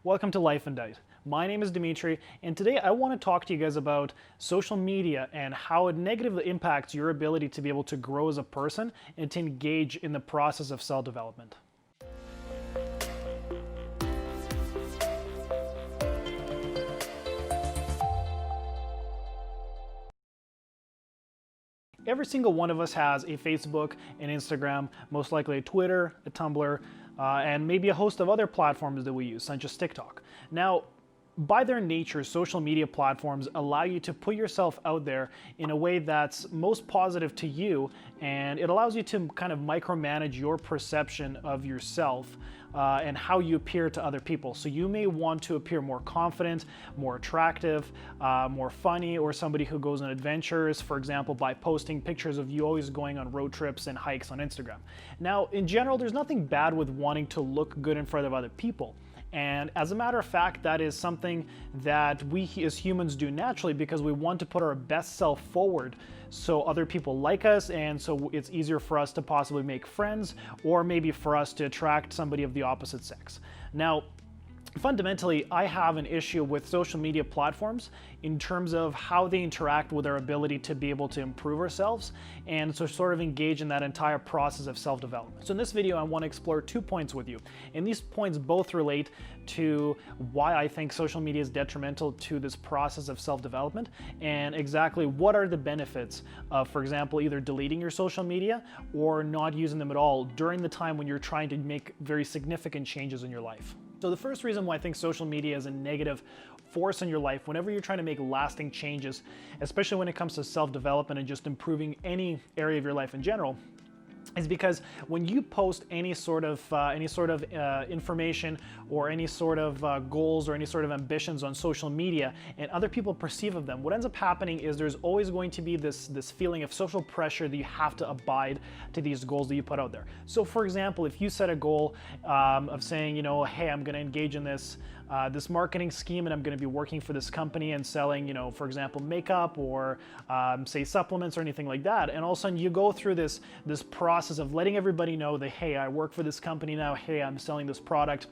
Welcome to Life and Diet. My name is Dimitri, and today I want to talk to you guys about social media and how it negatively impacts your ability to be able to grow as a person and to engage in the process of self-development. Every single one of us has a Facebook, an Instagram, most likely a Twitter, a Tumblr, and maybe a host of other platforms that we use, such as TikTok. Now, by their nature, social media platforms allow you to put yourself out there in a way that's most positive to you, and it allows you to kind of micromanage your perception of yourself and how you appear to other people. So you may want to appear more confident, more attractive, more funny, or somebody who goes on adventures, for example, by posting pictures of you always going on road trips and hikes on Instagram. Now, in general, there's nothing bad with wanting to look good in front of other people. And as a matter of fact, that is something that we as humans do naturally because we want to put our best self forward so other people like us, and so it's easier for us to possibly make friends, or maybe for us to attract somebody of the opposite sex. Now, fundamentally, I have an issue with social media platforms in terms of how they interact with our ability to be able to improve ourselves and so sort of engage in that entire process of self-development. So in this video, I want to explore 2 points with you. And these points both relate to why I think social media is detrimental to this process of self-development and exactly what are the benefits of, for example, either deleting your social media or not using them at all during the time when you're trying to make very significant changes in your life. So the first reason why I think social media is a negative force in your life whenever you're trying to make lasting changes, especially when it comes to self-development and just improving any area of your life in general, is because when you post any sort of information or any sort of goals or any sort of ambitions on social media and other people perceive of them, what ends up happening is there's always going to be this feeling of social pressure that you have to abide to these goals that you put out there. So for example, if you set a goal of saying, you know, hey, I'm going to engage in this marketing scheme and I'm going to be working for this company and selling, you know, for example, makeup or say supplements or anything like that, and all of a sudden you go through this process of letting everybody know that, hey, I work for this company now, hey, I'm selling this product,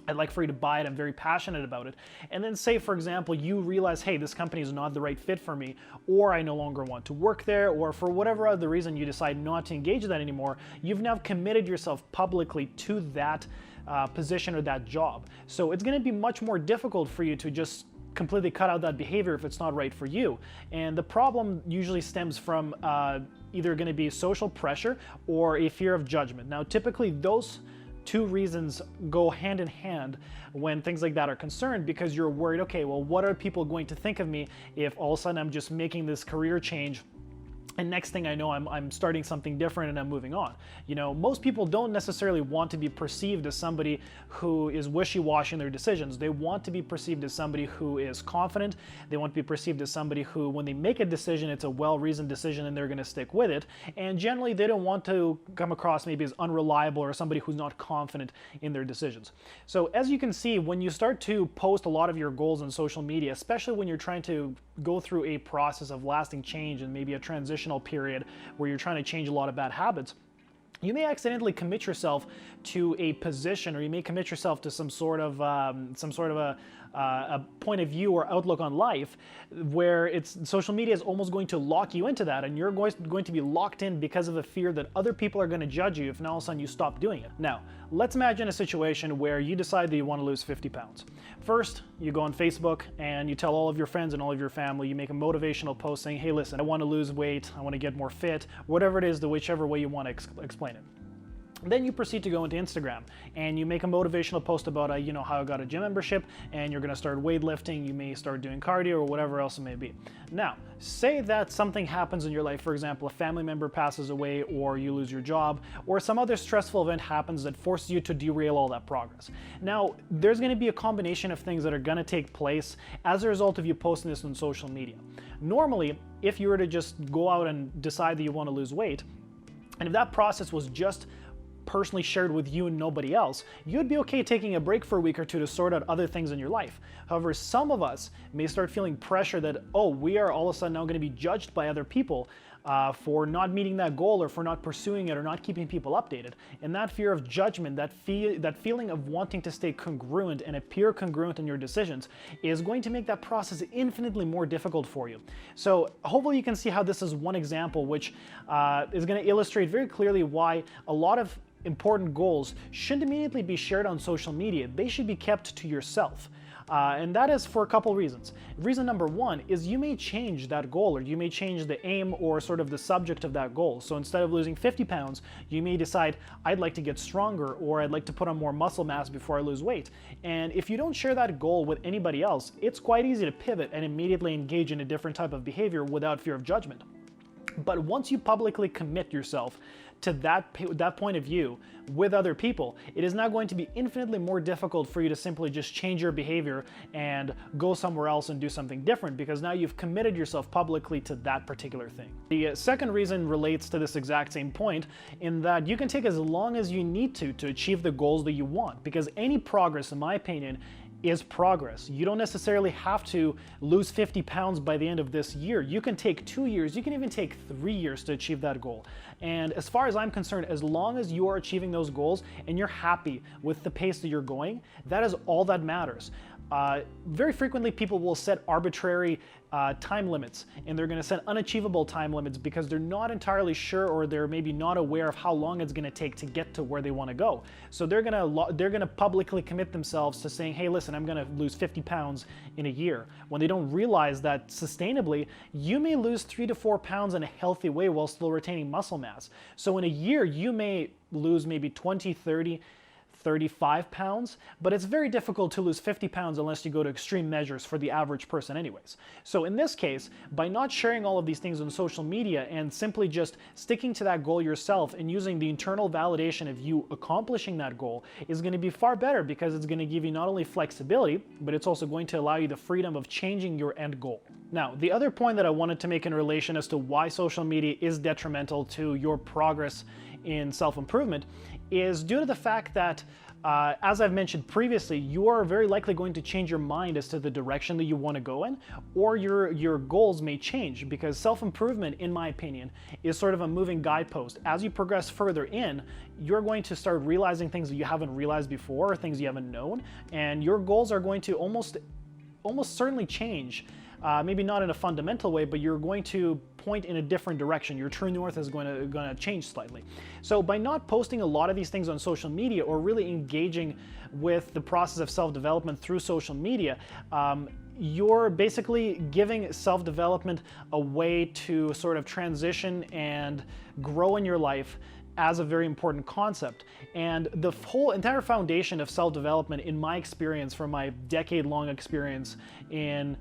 I'd like for you to buy it, I'm very passionate about it. And then say, for example, you realize, hey, this company is not the right fit for me, or I no longer want to work there, or for whatever other reason you decide not to engage in that anymore, you've now committed yourself publicly to that position or that job. So it's going to be much more difficult for you to just completely cut out that behavior if it's not right for you. And the problem usually stems from either going to be social pressure or a fear of judgment. Now, typically those 2 reasons go hand in hand when things like that are concerned, because you're worried, okay, well, what are people going to think of me if all of a sudden I'm just making this career change and next thing I know, I'm starting something different and I'm moving on. You know, most people don't necessarily want to be perceived as somebody who is wishy-washy in their decisions. They want to be perceived as somebody who is confident. They want to be perceived as somebody who, when they make a decision, it's a well-reasoned decision and they're going to stick with it. And generally, they don't want to come across maybe as unreliable or somebody who's not confident in their decisions. So as you can see, when you start to post a lot of your goals on social media, especially when you're trying to go through a process of lasting change and maybe a transitional period where you're trying to change a lot of bad habits, you may accidentally commit yourself to a position, or you may commit yourself to some sort of a point of view or outlook on life where social media is almost going to lock you into that, and you're going to be locked in because of a fear that other people are going to judge you if now all of a sudden you stop doing it. Now, let's imagine a situation where you decide that you want to lose 50 pounds. First, you go on Facebook and you tell all of your friends and all of your family, you make a motivational post saying, hey, listen, I want to lose weight, I want to get more fit, whatever it is, whichever way you want to explain it. Then you proceed to go into Instagram and you make a motivational post about, you know, how I got a gym membership and you're going to start weightlifting, you may start doing cardio or whatever else it may be. Now, say that something happens in your life, for example, a family member passes away or you lose your job or some other stressful event happens that forces you to derail all that progress. Now, there's going to be a combination of things that are going to take place as a result of you posting this on social media. Normally, if you were to just go out and decide that you want to lose weight, and if that process was just personally shared with you and nobody else, you'd be okay taking a break for a week or two to sort out other things in your life. However, some of us may start feeling pressure that, oh, we are all of a sudden now going to be judged by other people for not meeting that goal or for not pursuing it or not keeping people updated. And that fear of judgment, that feeling of wanting to stay congruent and appear congruent in your decisions is going to make that process infinitely more difficult for you. So hopefully you can see how this is one example which is going to illustrate very clearly why a lot of important goals shouldn't immediately be shared on social media. They should be kept to yourself. And that is for a couple reasons. Reason number one is you may change that goal, or you may change the aim or sort of the subject of that goal. So instead of losing 50 pounds, you may decide, I'd like to get stronger, or I'd like to put on more muscle mass before I lose weight. And if you don't share that goal with anybody else, it's quite easy to pivot and immediately engage in a different type of behavior without fear of judgment. But once you publicly commit yourself to that point of view with other people, it is now going to be infinitely more difficult for you to simply just change your behavior and go somewhere else and do something different, because now you've committed yourself publicly to that particular thing. The second reason relates to this exact same point, in that you can take as long as you need to achieve the goals that you want, because any progress, in my opinion, is progress. You don't necessarily have to lose 50 pounds by the end of this year. You can take 2 years, you can even take 3 years to achieve that goal. And as far as I'm concerned, as long as you are achieving those goals and you're happy with the pace that you're going, that is all that matters. Very frequently people will set arbitrary time limits, and they're going to set unachievable time limits because they're not entirely sure, or they're maybe not aware of how long it's going to take to get to where they want to go. So they're going to publicly commit themselves to saying, hey, listen, I'm going to lose 50 pounds in a year, when they don't realize that sustainably you may lose 3 to 4 pounds in a healthy way while still retaining muscle mass. So in a year you may lose maybe 20, 30, 35 pounds, but it's very difficult to lose 50 pounds unless you go to extreme measures for the average person anyways. So in this case, by not sharing all of these things on social media and simply just sticking to that goal yourself and using the internal validation of you accomplishing that goal is going to be far better, because it's going to give you not only flexibility, but it's also going to allow you the freedom of changing your end goal. Now, the other point that I wanted to make in relation as to why social media is detrimental to your progress in self-improvement is due to the fact that, as I've mentioned previously, you are very likely going to change your mind as to the direction that you want to go in, or your goals may change, because self-improvement, in my opinion, is sort of a moving guidepost. As you progress further in, you're going to start realizing things that you haven't realized before, or things you haven't known, and your goals are going to almost certainly change. Maybe not in a fundamental way, but you're going to point in a different direction. Your true north is going to change slightly. So by not posting a lot of these things on social media, or really engaging with the process of self-development through social media, you're basically giving self-development a way to sort of transition and grow in your life as a very important concept. And the whole entire foundation of self-development, in my experience, from my decade-long experience in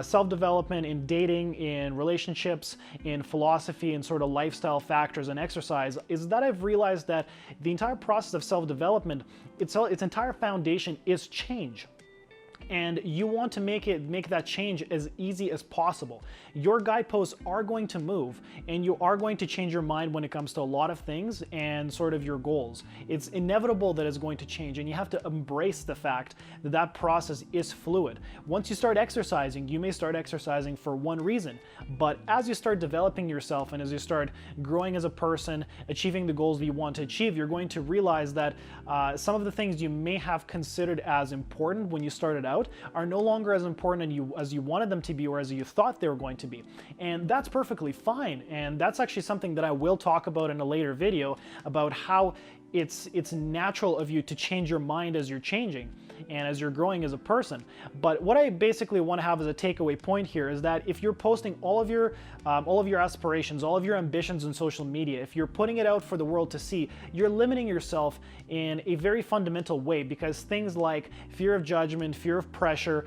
self-development, in dating, in relationships, in philosophy, and sort of lifestyle factors and exercise, is that I've realized that the entire process of self-development, its entire foundation is change. And you want to make that change as easy as possible. Your guideposts are going to move, and you are going to change your mind when it comes to a lot of things and sort of your goals. It's inevitable that it's going to change, and you have to embrace the fact that that process is fluid. Once you start exercising, you may start exercising for one reason, but as you start developing yourself and as you start growing as a person, achieving the goals that you want to achieve, you're going to realize that some of the things you may have considered as important when you started out are no longer as important as you wanted them to be, or as you thought they were going to be. And that's perfectly fine. And that's actually something that I will talk about in a later video, about how it's natural of you to change your mind as you're changing and as you're growing as a person. But what I basically want to have as a takeaway point here is that if you're posting all of your aspirations, all of your ambitions on social media, if you're putting it out for the world to see, you're limiting yourself in a very fundamental way, because things like fear of judgment, fear of pressure,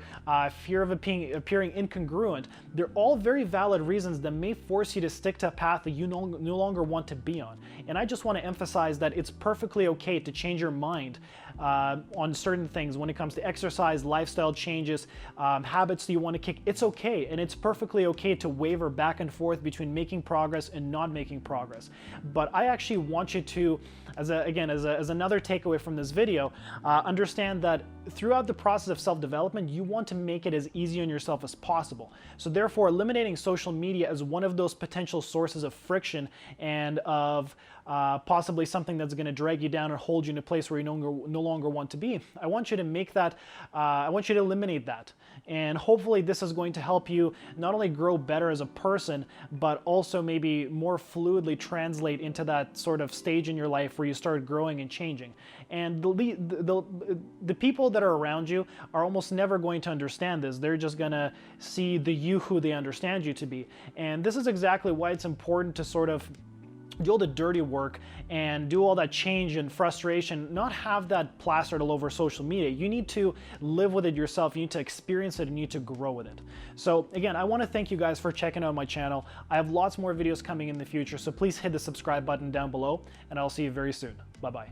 fear of appearing incongruent, they're all very valid reasons that may force you to stick to a path that you no longer want to be on. And I just want to emphasize that it's perfectly okay to change your mind on certain things when it comes to exercise, lifestyle changes, habits that you want to kick. It's okay, and it's perfectly okay to waver back and forth between making progress and not making progress. But I actually want you to, as another takeaway from this video, understand that throughout the process of self-development, you want to make it as easy on yourself as possible. So therefore, eliminating social media as one of those potential sources of friction and of possibly something that's going to drag you down and hold you in a place where you no longer want to be. I want you to make that, I want you to eliminate that. And hopefully this is going to help you not only grow better as a person, but also maybe more fluidly translate into that sort of stage in your life where you start growing and changing. And the people that are around you are almost never going to understand this. They're just going to see the you who they understand you to be. And this is exactly why it's important to sort of do all the dirty work and do all that change and frustration, not have that plastered all over social media. You need to live with it yourself. You need to experience it and you need to grow with it. So again, I want to thank you guys for checking out my channel. I have lots more videos coming in the future, so please hit the subscribe button down below, and I'll see you very soon. Bye-bye.